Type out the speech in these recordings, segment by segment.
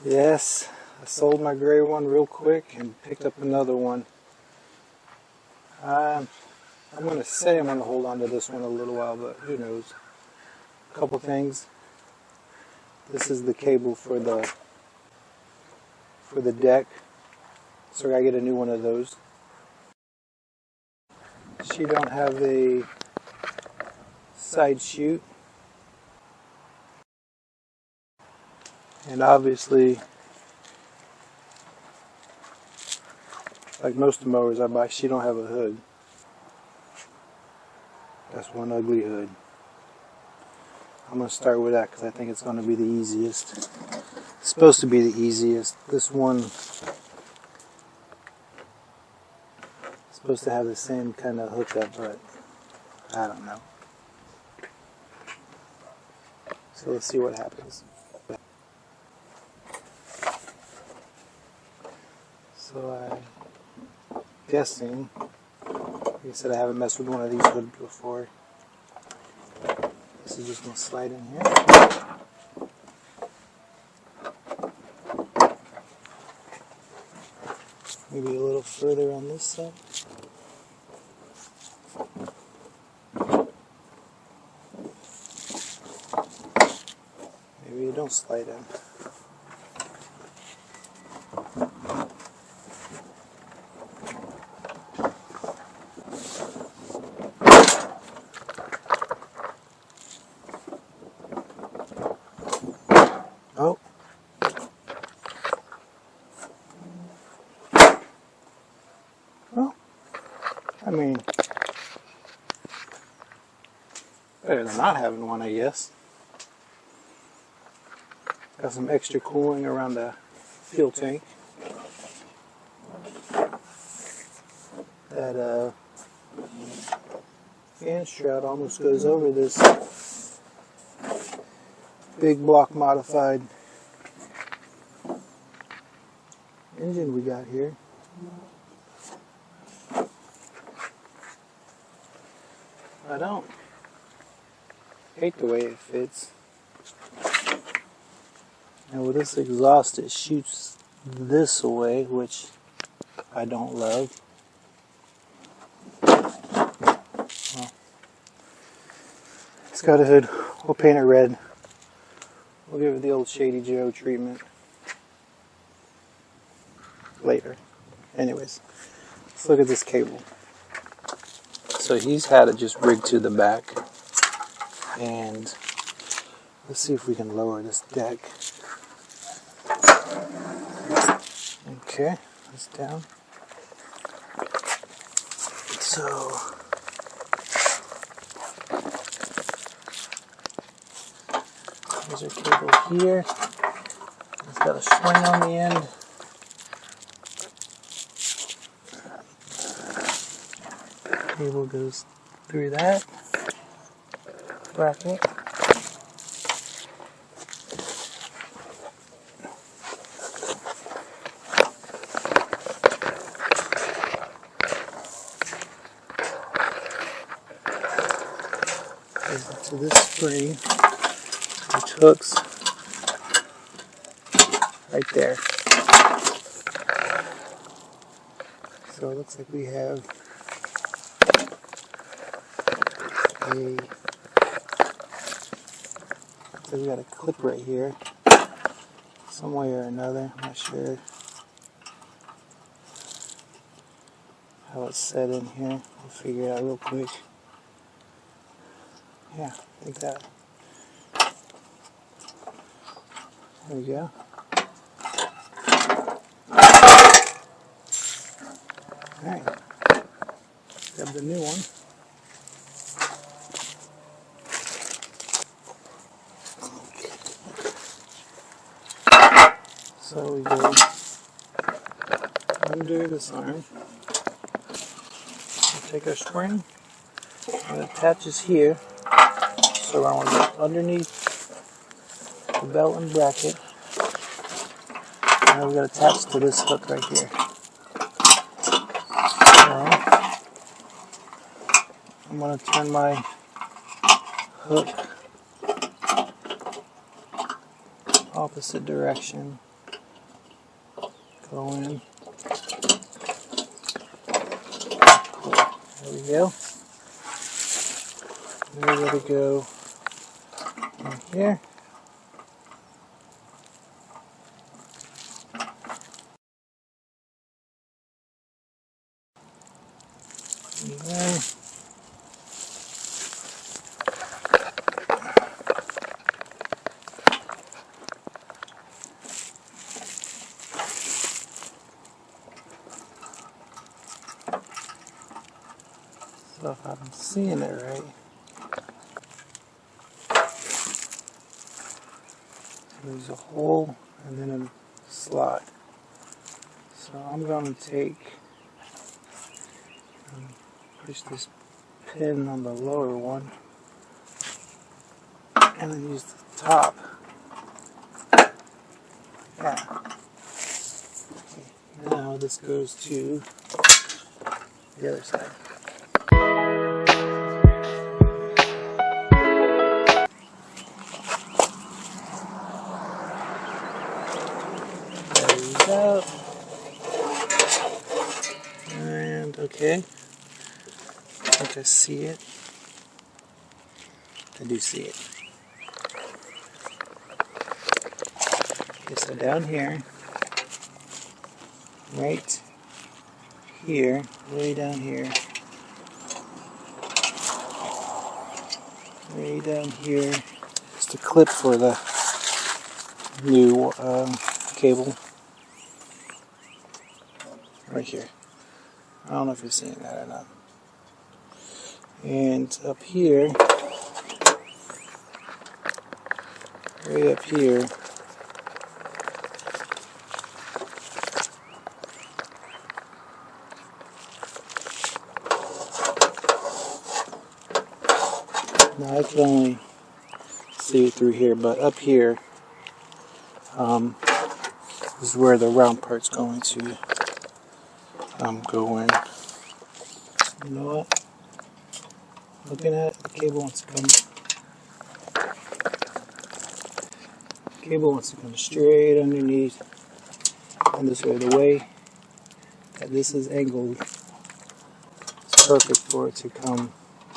Yes, I sold my gray one real quick and picked up another one. I'm going to say I'm going to hold on to this one a little while, but who knows. A couple things. This is the cable for the deck, so I gotta get a new one of those. She don't have a side chute, and obviously, like most of the mowers I buy, she don't have a hood. That's one ugly hood. I'm going to start with that because I think it's going to be the easiest. It's supposed to be the easiest. This one is supposed to have the same kind of hookup, but I don't know. So let's see what happens. So I'm guessing, like I said, I haven't messed with one of these hoods before. This is just going to slide in here. Maybe a little further on this side. Maybe you don't slide in. Oh. Well, I mean, better than not having one, I guess. Got some extra cooling around the fuel tank. That fan shroud almost goes over this big block modified engine we got here. I don't hate the way it fits. And with this exhaust, it shoots this away, which I don't love. Well, it's got a hood. We'll paint it red. We'll give it the old Shady Joe treatment later. Anyways, let's look at this cable. So he's had it just rigged to the back. And let's see if we can lower this deck. Okay, it's down. So there's our cable here. It's got a string on the end. Cable goes through that bracket. Goes to this spring, which hooks right there. So it looks like we have we got a clip right here, some way or another. I'm not sure how it's set in here. We'll figure it out real quick. Yeah, like that. There we go. Alright, grab the new one. So we go under this arm, we'll take our spring, and it attaches here, so I want to go underneath the belt and bracket, and then we've got attached to this hook right here. So I'm going to turn my hook opposite direction. Go in. Cool. There we go. Now we gotta go in here. And then so if I'm seeing it right, there's a hole and then a slot. So I'm going to take and push this pin on the lower one and then use the top. Yeah. Now this goes to the other side. There we go. And okay. I think I see it. I do see it. Okay, so down here, right here, way down here, way down here, is the clip for the new cable. Right here. I don't know if you're seeing that or not. And up here, way up here, now I can only see it through here, but up here is where the round part's going to go in. You know what? Looking at it, the cable wants to come. The cable wants to come straight underneath, and this way, the way that this is angled, it's perfect for it to come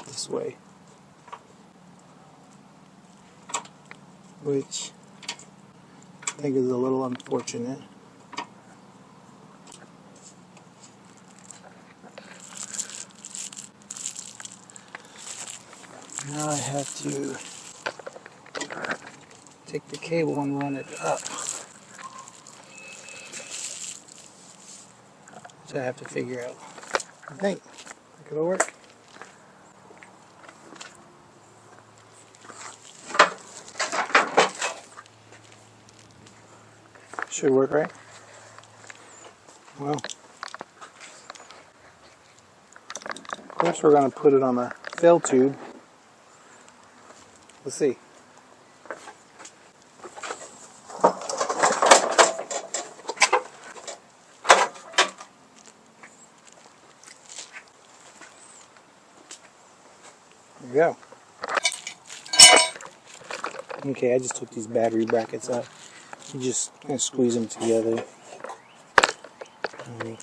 this way, which I think is a little unfortunate. Now I have to take the cable and run it up, which I have to figure out. I think it'll work. Should work, right? Well, of course we're going to put it on the fill tube. Let's see. There we go. Okay, I just took these battery brackets out. You just kind of squeeze them together. I'm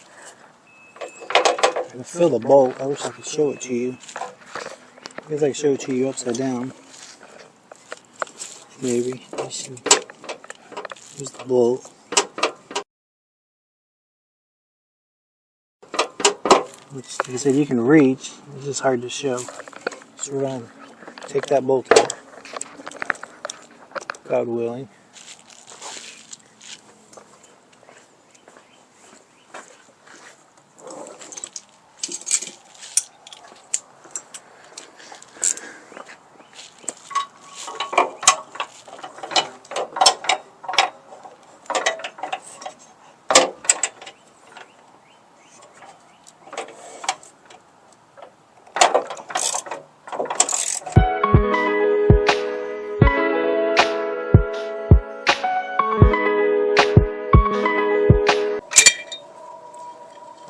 gonna fill the bolt. I wish I could show it to you. I guess I could show it to you upside down. Maybe. Here's the bolt. Which, like I said, you can reach. It's just hard to show. So we're going to take that bolt out. God willing.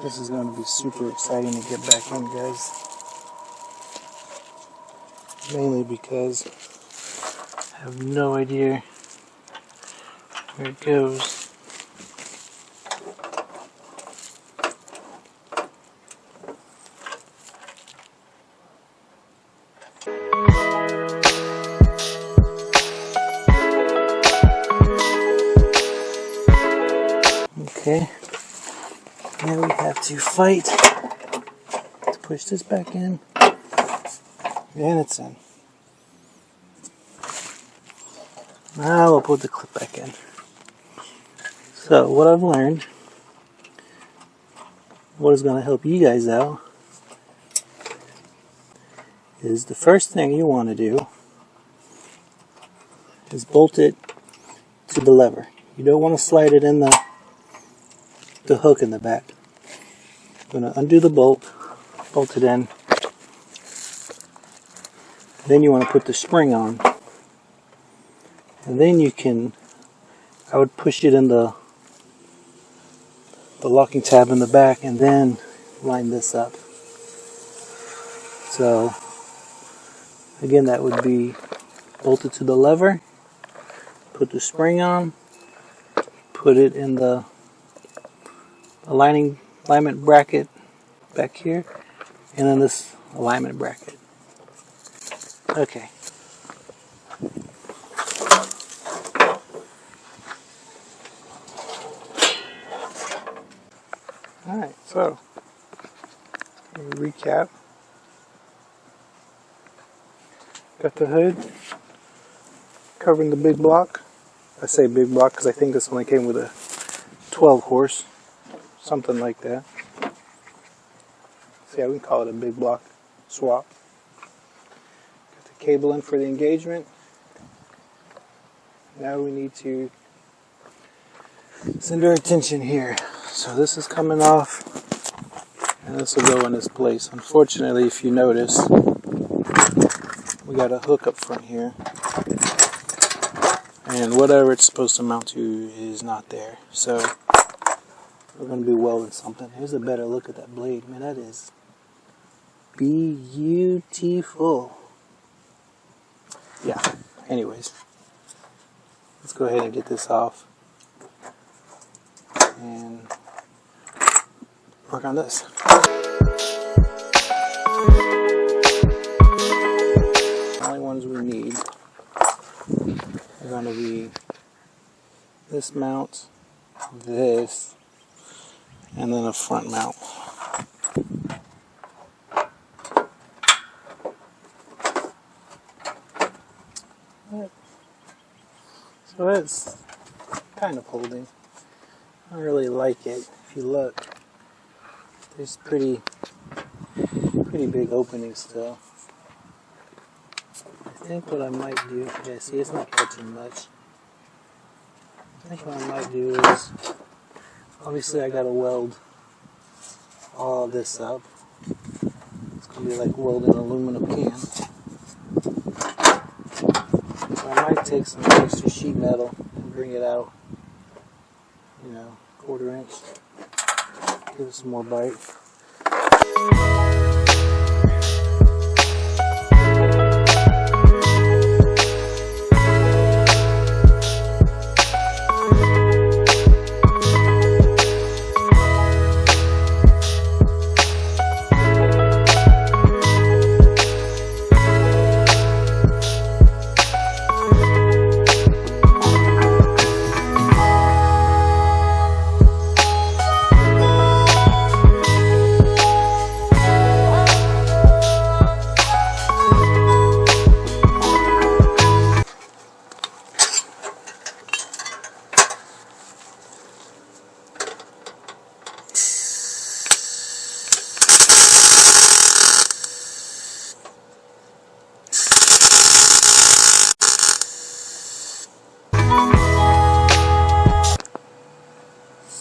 This is going to be super exciting to get back in, guys. Mainly because I have no idea where it goes. Okay. Now we have to fight to push this back in. And it's in. Now we'll put the clip back in. So what I've learned, what is going to help you guys out, is the first thing you want to do is bolt it to the lever. You don't want to slide it in the hook in the back. I'm going to undo the bolt, bolt it in. Then you want to put the spring on. And then you can, I would push it in the locking tab in the back and then line this up. So again, that would be bolted to the lever, put the spring on, put it in the alignment bracket back here, and then this alignment bracket. Okay. Alright, so recap. Got the hood covering the big block. I say big block because I think this only came with a 12 horse, something like that. So yeah, we can call it a big block swap. Got the cable in for the engagement. Now we need to send our attention here. So this is coming off, and this will go in its place. Unfortunately, if you notice, we got a hook up front here, and whatever it's supposed to mount to is not there. So we're going to be welding something. Here's a better look at that blade. Man, that is beautiful. Yeah, anyways, let's go ahead and get this off and work on this. The only ones we need are going to be this mount, this, and then a front mount. So it's kind of holding. I don't really like it. If you look, there's pretty big openings still. I think what I might do, yeah, see, it's not touching much. I think what I might do is, obviously I gotta weld all this up. It's gonna be like welding an aluminum can. So I might take some extra sheet metal and bring it out, 1/4 inch. Give it some more bite.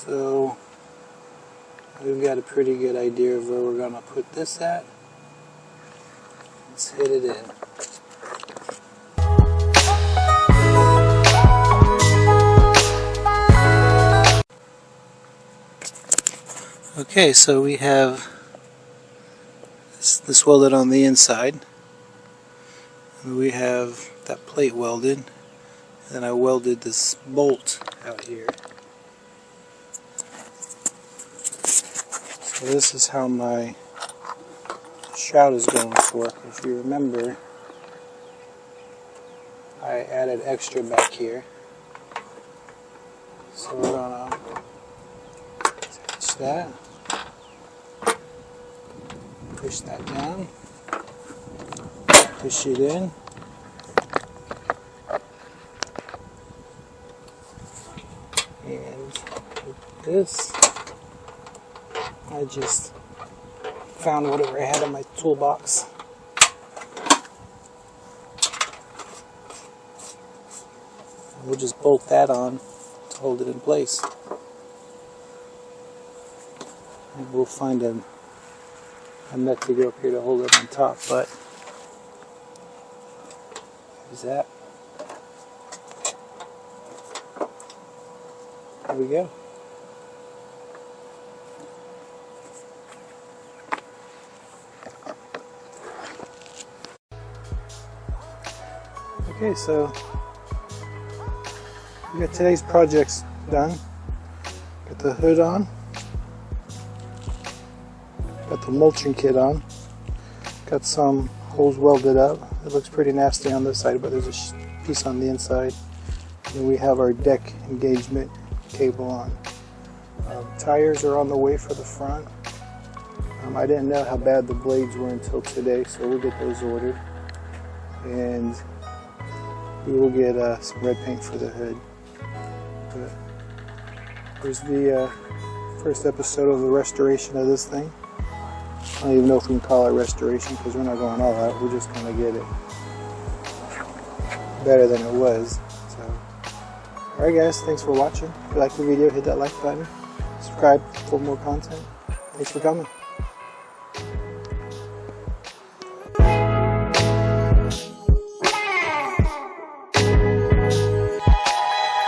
So we've got a pretty good idea of where we're going to put this at. Let's hit it in. Okay, so we have this welded on the inside. And we have that plate welded. And then I welded this bolt out here. So this is how my shroud is going to work. If you remember, I added extra back here. So we're going to that. Push that down. Push it in. And with this, I just found whatever I had in my toolbox. And we'll just bolt that on to hold it in place. And we'll find a nut to go up here to hold it on top, but there's that. There we go. Okay, so we got today's projects done. Got the hood on. Got the mulching kit on. Got some holes welded up. It looks pretty nasty on this side, but there's a piece on the inside. And we have our deck engagement cable on. Tires are on the way for the front. I didn't know how bad the blades were until today, so we'll get those ordered. And we will get some red paint for the hood. But here's the first episode of the restoration of this thing. I don't even know if we can call it restoration because we're not going all out. We're just going to get it better than it was. So, alright guys, thanks for watching. If you liked the video, hit that like button. Subscribe for more content. Thanks for coming.